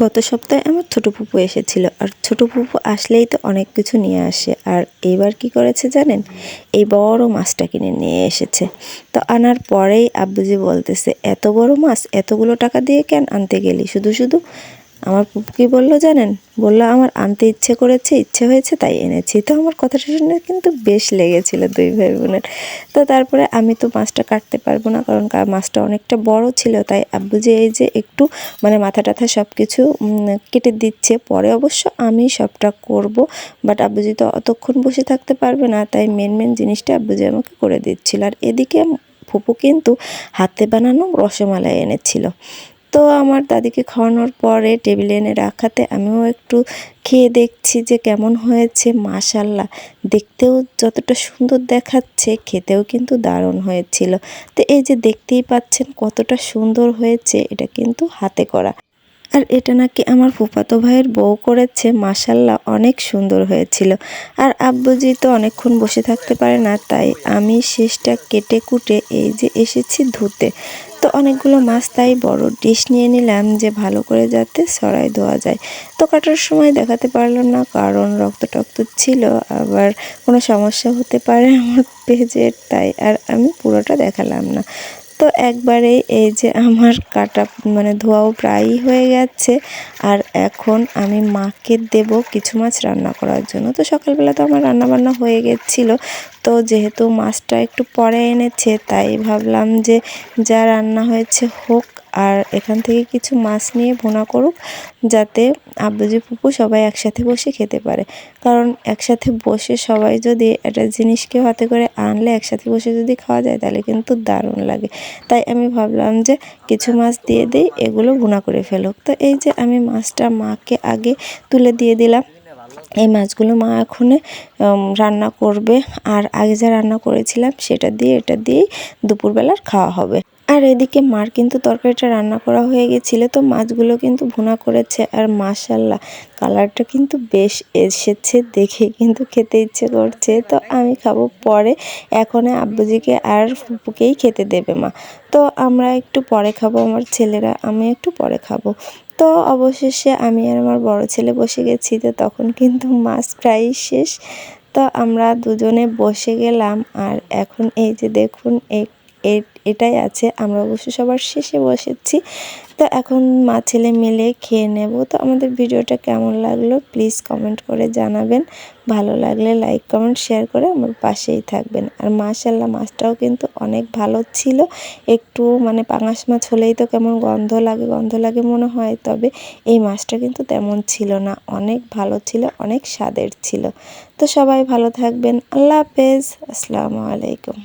গত সপ্তাহে আমার ছোট ফুপু এসেছিল, আর ছোট ফুপু আসলেই তো অনেক কিছু নিয়ে আসে। আর এইবার কি করেছে জানেন, এই বড় মাছটা কিনে নিয়ে এসেছে। তো আনার পরেই আব্বুজি বলতেছে, এত বড় মাছ এতগুলো টাকা দিয়ে কেন আনতে গেলি শুধু শুধু? আমার ফুপু কি বললো জানেন, বললো আমার আনতে ইচ্ছে করেছে, ইচ্ছে হয়েছে তাই এনেছি। তো আমার কথাটা শুনে কিন্তু বেশ লেগেছিল দুই ভাই বোনের। তো তারপরে আমি তো মাছটা কাটতে পারবো না, কারণ মাছটা অনেকটা বড় ছিল, তাই আব্বুজি এই যে একটু মানে মাথা টাথা সব কিছু কেটে দিচ্ছে। পরে অবশ্য আমি সবটা করব, বাট আব্বুজি তো অতক্ষণ বসে থাকতে পারবে না, তাই মেন মেন জিনিসটা আব্বুজি আমাকে করে দিচ্ছিল। আর এদিকে ফুপু কিন্তু হাতে বানানো রসমালাই এনেছিল। তো আমার দাদিকে খাওয়ানোর পরে টেবিলে এনে রাখাতে আমিও একটু খেয়ে দেখছি যে কেমন হয়েছে। মাশাল্লাহ, দেখতেও যতটা সুন্দর দেখাচ্ছে, খেতেও কিন্তু দারুণ হয়েছিল। তো এই যে দেখতেই পাচ্ছেন কতটা সুন্দর হয়েছে, এটা কিন্তু হাতে করা। আর এটা নাকি আমার ফুফাতো ভাইয়ের বউ করেছে। মাশাল্লাহ, অনেক সুন্দর হয়েছিল। আর আব্বুজি তো অনেকক্ষণ বসে থাকতে পারে না, তাই আমি শেষটা কেটে কুটে এই যে এসেছি ধুতে। তো অনেকগুলো মাছ, তাই বড় ডিশ নিয়ে নিলাম যে ভালো করে যাতে ছড়াই ধোয়া যায়। তো কাটার সময় দেখাতে পারলাম না, কারণ রক্ত টক্ত ছিল, আবার কোনো সমস্যা হতে পারে আমার পেজের, তাই আর আমি পুরোটা দেখালাম না। তো একবারে এই যে আমার কাটা মানে ধোয়াও প্রায়ই হয়ে গেছে। আর এখন আমি মাকে দেব কিছু মাছ রান্না করার জন্য। তো সকালবেলা তো আমার রান্নাবান্না হয়ে গেছিলো, তো যেহেতু মাছটা একটু পরে এনেছে, তাই ভাবলাম যে যা রান্না হয়েছে হোক, আর এখান থেকে কিছু মাছ নিয়ে ভুনা করুক, যাতে আব্বুজি ফুপু সবাই একসাথে বসে খেতে পারে। কারণ একসাথে বসে সবাই যদি একটা জিনিসকে হাতে করে আনলে একসাথে বসে যদি খাওয়া যায়, তাহলে কিন্তু দারুণ লাগে। তাই আমি ভাবলাম যে কিছু মাছ দিয়ে দিই, এগুলো ভুনা করে ফেলুক। তো এই যে আমি মাছটা মাকে আগে তুলে দিয়ে দিলাম। এই মাছগুলো মা এখন রান্না করবে, আর আগে যা রান্না করেছিলাম সেটা দিয়ে এটা দিয়েই দুপুরবেলার খাওয়া হবে। আর এদিকে মার কিন্তু তরকারিটা রান্না করা হয়ে গেছিলো, তো মাছগুলো কিন্তু ভুনা করেছে। আর মাশাল্লাহ, কালারটা কিন্তু বেশ এসেছে, দেখে কিন্তু খেতে ইচ্ছে করছে। তো আমি খাবো পরে, এখন আব্বুজিকে আর ফুপুকেই খেতে দেবে মা। তো আমরা একটু পরে খাবো, আমার ছেলেরা, আমি একটু পরে খাবো। তো অবশেষে আমি আর আমার বড় ছেলে বসে গেছি। তো তখন কিন্তু মাছ প্রায় শেষ। তো আমরা দুজনে বসে গেলাম, আর এখন এই যে দেখুন এটাই আছে। আমরা অবশ্য সবার শেষে বসেছি। তো এখন মা ছেলে মিলে খেয়ে নেব। তো আমাদের ভিডিওটা কেমন লাগলো প্লিজ কমেন্ট করে জানাবেন। ভালো লাগলে লাইক কমেন্ট শেয়ার করে আমার পাশেই থাকবেন। আর মাশাল্লাহ, মাছটাও কিন্তু অনেক ভালো ছিল। একটু মানে পাঙাশ মাছ হলেই তো কেমন গন্ধ লাগে মনে হয়, তবে এই মাছটা কিন্তু তেমন ছিল না, অনেক ভালো ছিল, অনেক স্বাদের ছিল। তো সবাই ভালো থাকবেন। আল্লাহ হাফেজ, আসসালামু আলাইকুম।